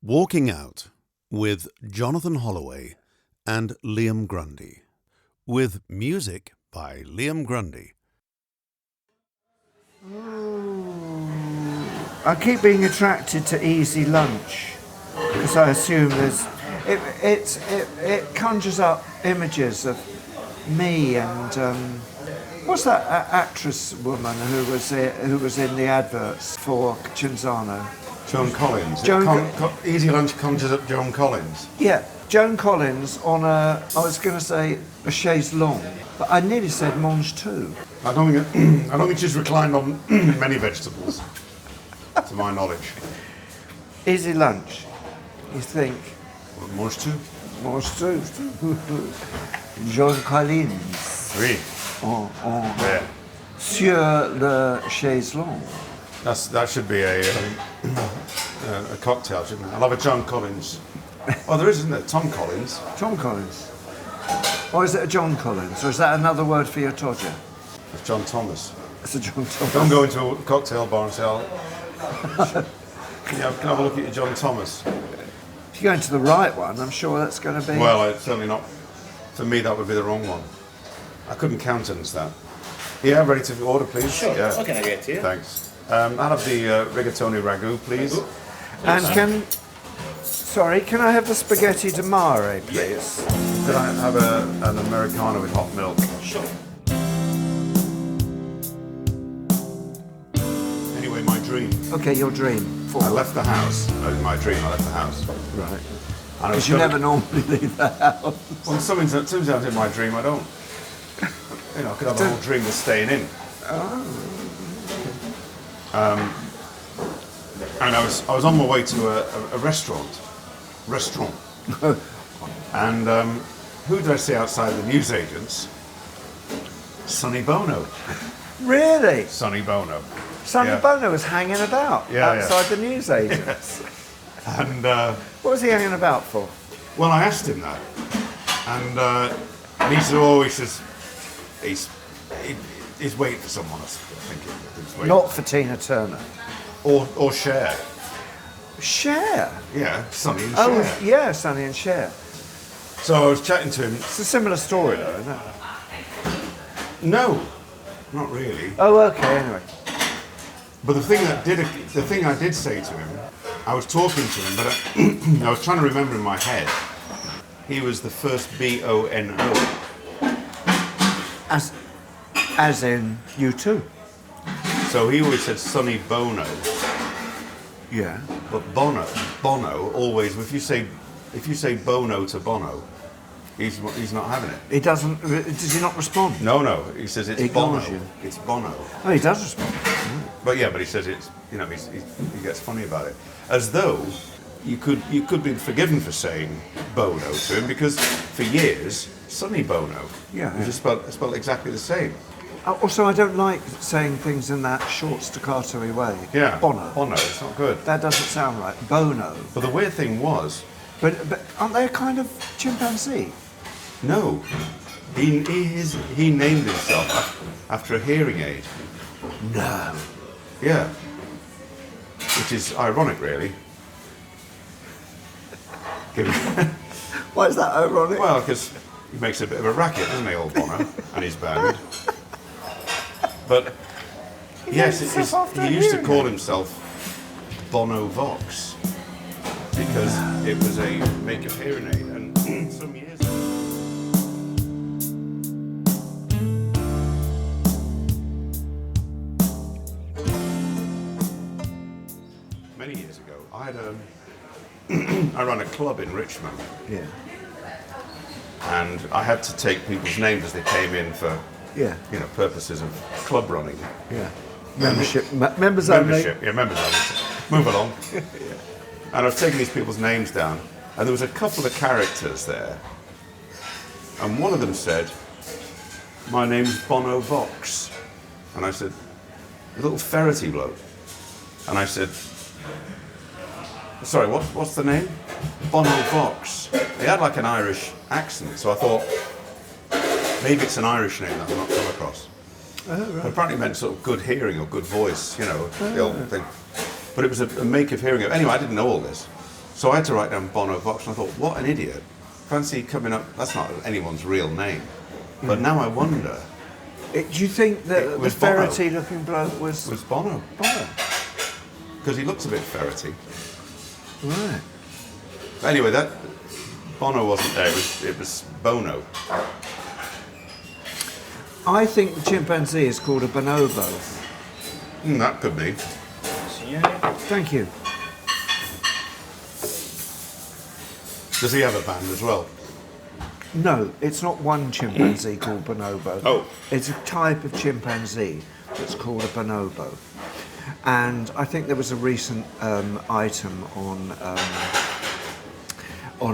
Walking Out with Jonathan Holloway and Liam Grundy, with music by Liam Grundy. I keep being attracted to Easy Lunch because I assume it conjures up images of me and what's that actress woman who was in the adverts for Cinzano? Joan Collins. Easy Lunch conjures up Joan Collins. Yeah, Joan Collins on I was going to say a chaise longue, but I nearly said mange tout. I don't think she's reclined on many vegetables, to my knowledge. Easy Lunch, you think? Mange tout. Mange tout. Joan Collins. Oui. Yeah. Sur le chaise longue. That should be a cocktail, shouldn't it? I'll have a John Collins. Oh, there is, isn't there? Tom Collins. Tom Collins. Or is it a John Collins? Or is that another word for your todger? It's John Thomas. It's a John Thomas. Don't go into a cocktail bar and say, can I have a look at your John Thomas? If you go into the right one, I'm sure that's going to be... Well, it's certainly not. For me, that would be the wrong one. I couldn't countenance that. Yeah, ready to order, please? Sure. Yeah. What can I get to you? Thanks. I'll have the rigatoni ragu, please. And can I have the spaghetti de mare, please? Could I have an Americano with hot milk? Sure. Anyway, my dream. Okay, your dream. I left the house. That was my dream. I left the house. Right. Because You never normally leave the house. Well, sometimes in my dream I don't. You know, I could have a whole dream of staying in. And I was on my way to a restaurant, and who did I see outside the newsagents? Sonny Bono. Really? Sonny Bono. Sonny Yeah. Bono was hanging about outside the newsagents. And What was he hanging about for? well, I asked him that, and he said, "Oh, he's waiting for someone." I think he's waiting. Not for Tina Turner. Or Cher. Cher? Yeah, Sonny and Cher. Oh, yeah, Sonny and Cher. So I was chatting to him. It's a similar story, though, isn't it? No, not really. Oh, okay, anyway. But the thing I did say to him, I was talking to him, but I was trying to remember in my head. He was the first Bono. As in you too. So he always said Sonny Bono, Yeah. but Bono always. If you say Bono to Bono, he's not having it. He doesn't. Does he not respond? No. He says it's Ignores Bono. you. It's Bono. Oh, he does respond. But he says it's. He gets funny about it, as though you could be forgiven for saying Bono to him because for years Sonny Bono. Yeah. It was just spelled exactly the same. Also, I don't like saying things in that short staccato-y way. Yeah. Bono. It's not good. That doesn't sound right. Bono. But the weird thing was, But aren't they a kind of chimpanzee? no, he named himself after a hearing aid. No. Yeah. Which is ironic, really. Why is that ironic? Well, because he makes a bit of a racket, doesn't he, old Bono, and his band. But yes, he used to call himself Bono Vox because it was a make of hearing aid, and some years ago. Many years ago, I ran a club in Richmond. Yeah. And I had to take people's names as they came in for, Yeah. purposes of club running. Yeah. Members only. Membership, yeah, members only. Move along. And I was taking these people's names down, and there was a couple of characters there. And one of them said, "My name's Bono Vox." And I said, "A little ferrety bloke." And I said, "Sorry, what's the name?" "Bono Vox." He had like an Irish accent, so I thought, maybe it's an Irish name that I've not come across. Oh, right. But apparently it meant sort of good hearing or good voice, the old thing. But it was a make of hearing. Anyway, I didn't know all this. So I had to write down Bono Vox, and I thought, what an idiot. Fancy coming up, that's not anyone's real name. But now I wonder, Do you think that the was Bono. ferrety-looking bloke was Bono? Bono? Because he looks a bit ferrety. Right. Anyway, that Bono wasn't there, it was Bono. I think the chimpanzee is called a bonobo. That could be. Thank you. Does he have a band as well? No, it's not one chimpanzee called bonobo. Oh. It's a type of chimpanzee that's called a bonobo. And I think there was a recent item on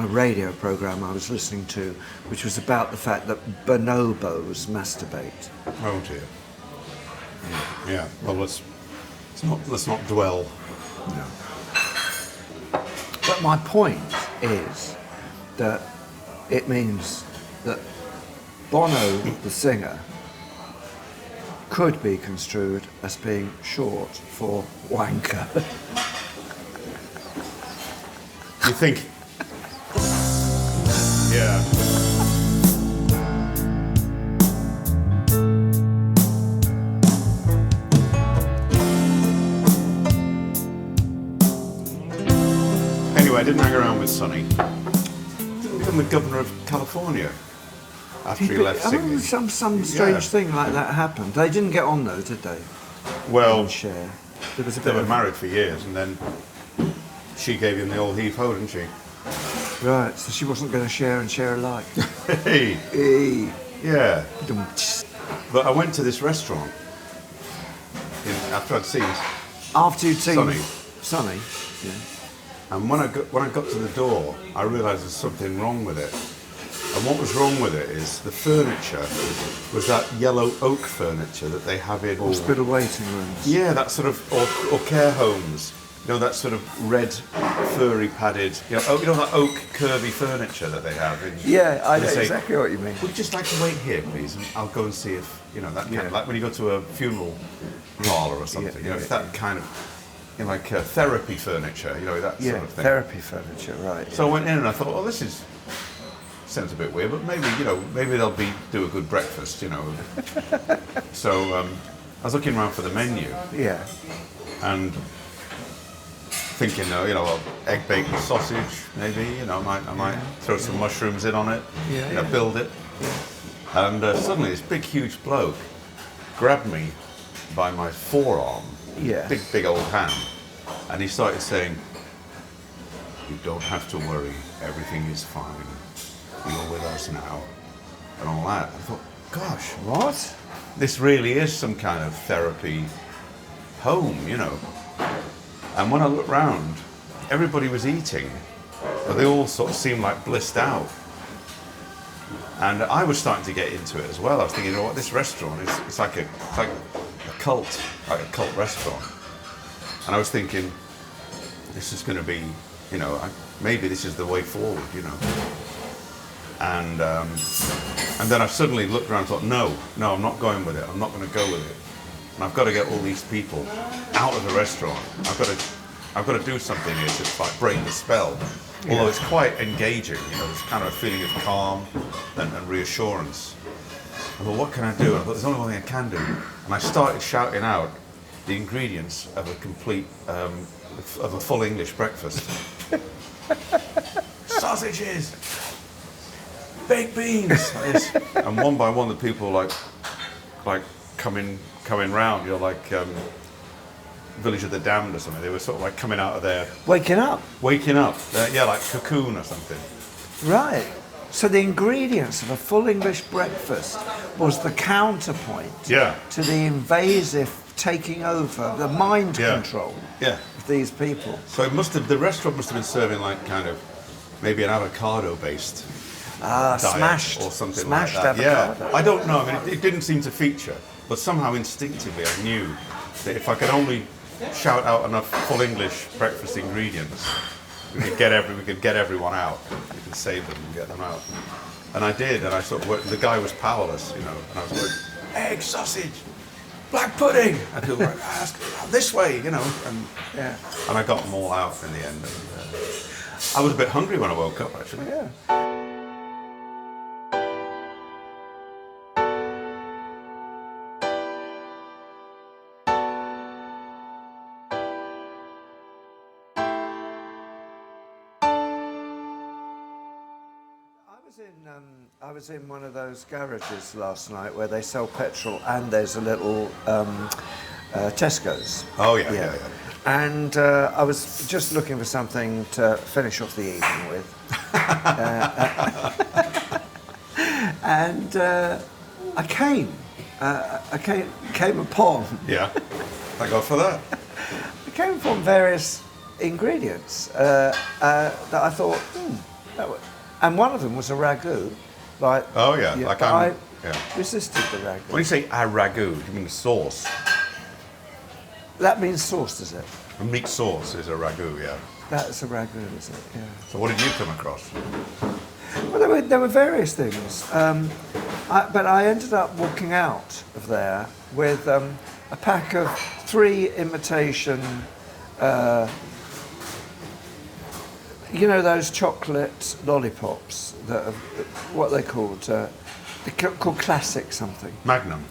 a radio program I was listening to, which was about the fact that bonobos masturbate. Oh dear. Yeah. Well, let's not dwell. No. But my point is that it means that Bono, the singer, could be construed as being short for wanker. You think? Yeah. Anyway, I didn't hang around with Sonny. Didn't become the governor of California after he left singing. Some strange thing like that happened. They didn't get on though, did they? Well, Share. There was a they bit were of married for years, and then she gave him the old heave-ho, didn't she? right. So she wasn't going to share and share alike. Hey, Hey. yeah. But I went to this restaurant after I'd seen, After you'd seen Sonny. Sonny, yeah. and when I got to the door, I realised there's something wrong with it. And what was wrong with it is the furniture was that yellow oak furniture that they have in Hospital waiting rooms. yeah, that sort of or care homes. You know, that sort of red, furry padded, you know that oak curvy furniture that they have in. Yeah, I know They say, exactly what you mean. would you just like to wait here, please, and I'll go and see if, you know, that kind Yeah. of, like when you go to a funeral parlour or something, you know, it's that kind of, you know, like therapy furniture, you know, that Yeah, sort of thing. therapy furniture, right. So I went in and I thought, well, this sounds a bit weird, but maybe, you know, maybe they'll do a good breakfast, you know. So I was looking around for the menu Yeah. and thinking, you know, egg bacon sausage, maybe, you know, I might throw some mushrooms in on it, Yeah, you know, yeah. build it. And suddenly this big, huge bloke grabbed me by my forearm, Yeah. big old hand, and he started saying, "You don't have to worry, everything is fine. You're with us now," and all that. I thought, gosh, What? this really is some kind of therapy home, you know. And when I looked round, everybody was eating, but they all sort of seemed like blissed out. And I was starting to get into it as well. I was thinking, you know what, this restaurant is it's like a cult restaurant. And I was thinking, this is going to be, you know, maybe this is the way forward, you know. And then I suddenly looked around and thought, no, I'm not going with it. I'm not going to go with it. And I've got to get all these people out of the restaurant. I've got to do something here to like break the spell. Although it's quite engaging, you know, there's kind of a feeling of calm and reassurance. I thought, what can I do? I thought, there's only one thing I can do. And I started shouting out the ingredients of a complete, of a full English breakfast. Sausages, baked beans, like this. And one by one the people like coming round, you know, like Village of the Damned or something. They were sort of like coming out of their Waking up. yeah, like Cocoon or something. Right. So the ingredients of a full English breakfast was the counterpoint Yeah. to the invasive taking over, the mind Yeah. control Yeah. of these people. So the restaurant must have been serving like kind of maybe an avocado-based diet Smashed. or something Smashed like that. avocado. Yeah, I don't know. I mean, it didn't seem to feature, but somehow instinctively I knew that if I could only shout out enough full English breakfast ingredients, we could get everyone out. We could save them and get them out. And I did, and I sort of worked. The guy was powerless, you know, and I was like, egg, sausage, black pudding. And people were like, this way, you know, and Yeah. I got them all out in the end. I was a bit hungry when I woke up, actually. Yeah. I was in one of those garages last night where they sell petrol, and there's a little Tesco's. Oh, yeah. And I was just looking for something to finish off the evening with. And I came upon... Yeah, thank God for that. I came upon various ingredients that I thought, and one of them was a ragu. Oh, yeah. I resisted the ragu. When you say a ragu, you mean sauce? That means sauce, does it? A meat sauce is a ragu, yeah. That's a ragu, is it? Yeah. So what did you come across? Well, there were various things, but I ended up walking out of there with a pack of 3 imitation, you know, those chocolate lollipops that are, what are they called? They're called Classic something. Magnum.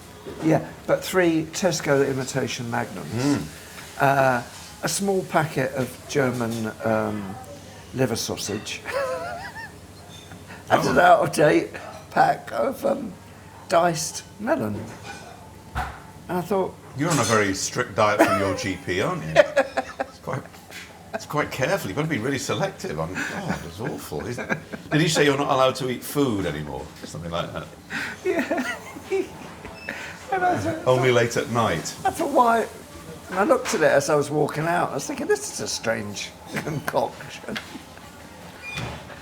Yeah, but 3 Tesco imitation Magnums. A small packet of German liver sausage. And an out-of-date pack of diced melon. And I thought... You're on a very strict diet from your GP, aren't you? It's quite careful. You've got to be really selective. God, it's awful. Did he say you're not allowed to eat food anymore? Something like that. Yeah. And I thought, only late at night. I thought, why? And I looked at it as I was walking out. I was thinking, this is a strange concoction.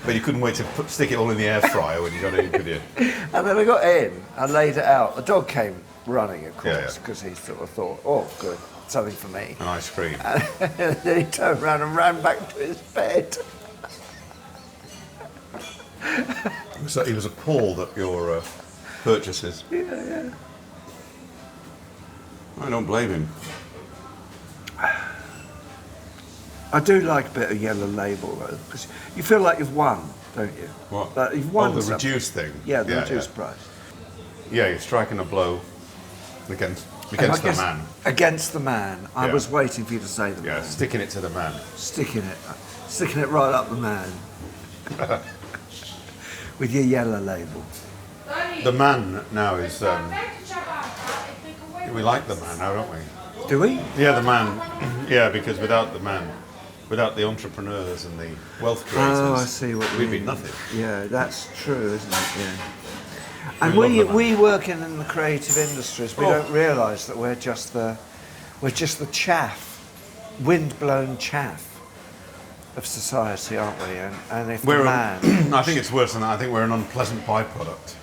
But you couldn't wait to stick it all in the air fryer when you got in, could you? And then I got in, I laid it out. The dog came running, of Yeah, course, because he sort of thought, oh, good, something for me. An ice cream. And then he turned around and ran back to his bed. So he was appalled at your purchases. Yeah. I don't blame him. I do like a bit of Yellow Label, though, because you feel like you've won, don't you? What? Like you've won the something. reduced thing? Yeah, the reduced price. Yeah, you're striking a blow against the man. Against the man. I Yeah. was waiting for you to say the Yeah, man. sticking it to the man. Sticking it right up the man. With your Yellow Label. The man now is... we like the man now, don't we? Do we? Yeah, the man. Yeah, because without the man, without the entrepreneurs and the wealth creators, Oh, I see what you we'd mean. be nothing. Yeah, that's true, isn't it? Yeah. And We love the we working in the creative industries, we don't realise that we're just the chaff, wind-blown chaff of society, aren't we? And if the man, I think it's worse than that. I think we're an unpleasant byproduct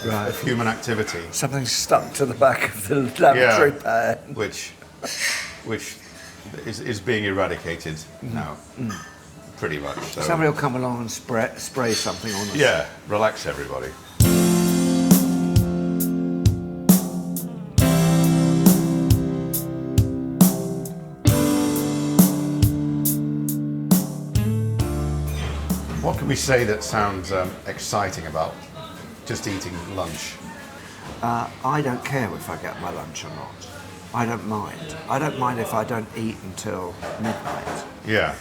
right, of human activity, something stuck to the back of the lavatory pad, which is being eradicated now, pretty much. So. Somebody will come along and spray something on us. Yeah, relax everybody. What can we say that sounds exciting about just eating lunch? I don't care if I get my lunch or not. I don't mind. I don't mind if I don't eat until midnight. Yeah.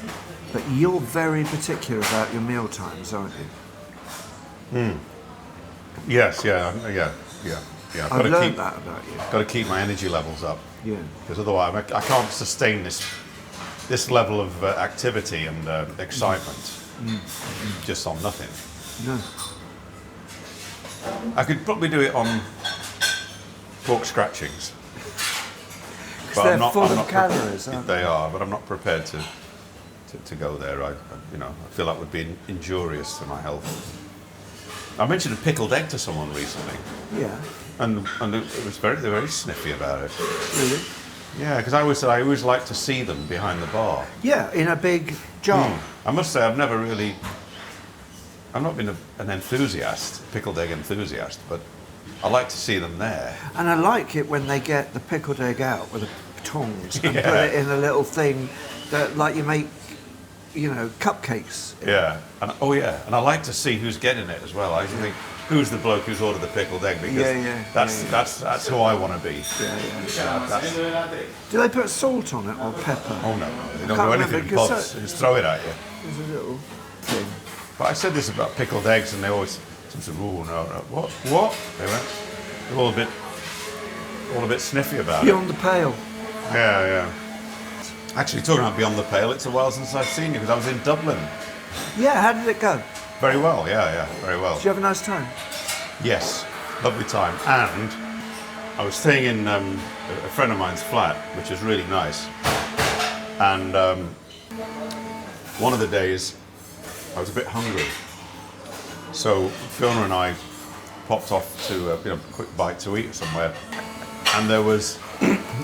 But you're very particular about your meal times, aren't you? Yes, yeah. I've learned that about you. Got to keep my energy levels up. Yeah. Because otherwise I can't sustain this level of activity and excitement just on nothing. No. I could probably do it on pork scratchings. Because they're full of calories, aren't they? They are, but I'm not prepared to go there. I feel that would be injurious to my health. I mentioned a pickled egg to someone recently. Yeah. And it was they're very sniffy about it. Really? Yeah, because I always like to see them behind the bar. Yeah, in a big jar. I must say I've not been an enthusiast, pickled egg enthusiast, but I like to see them there. And I like it when they get the pickled egg out with the tongs and put it in a little thing that, like you make cupcakes. Yeah, and and I like to see who's getting it as well. I usually think, who's the bloke who's ordered the pickled egg? Because that's who I want to be. Do they put salt on it or pepper? Oh no, they don't do anything in pots. They just throw it at you. There's a little thing. But I said this about pickled eggs, and they always said, "Oh no, what?" They went, they're all a bit sniffy about Beyond the pale. it. Yeah. Actually, talking about Beyond the Pale, it's a while since I've seen you because I was in Dublin. Yeah, how did it go? Very well, yeah, very well. Did you have a nice time? Yes, lovely time. And I was staying in a friend of mine's flat, which is really nice. And one of the days, I was a bit hungry. So Fiona and I popped off to a quick bite to eat somewhere. And there was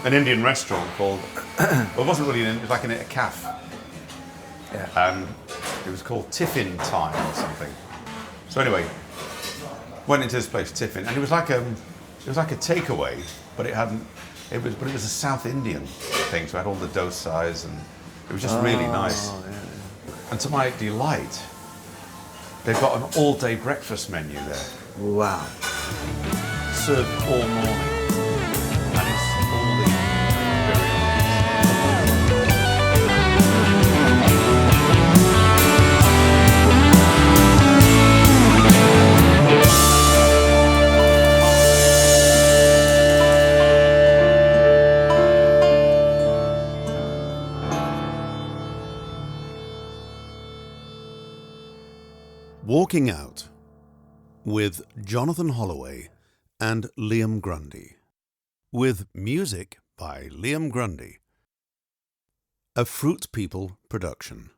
an Indian restaurant called, well, it wasn't really it was like a cafe. Yeah. And it was called Tiffin Time or something. So anyway, went into this place, Tiffin, and it was like a takeaway, but it was a South Indian thing, so it had all the dosais, and it was just really nice. Yeah. And to my delight, they've got an all-day breakfast menu there, Wow. served all morning, and it's all the very Walking Out with Jonathan Holloway and Liam Grundy, with music by Liam Grundy. A Fruit People production.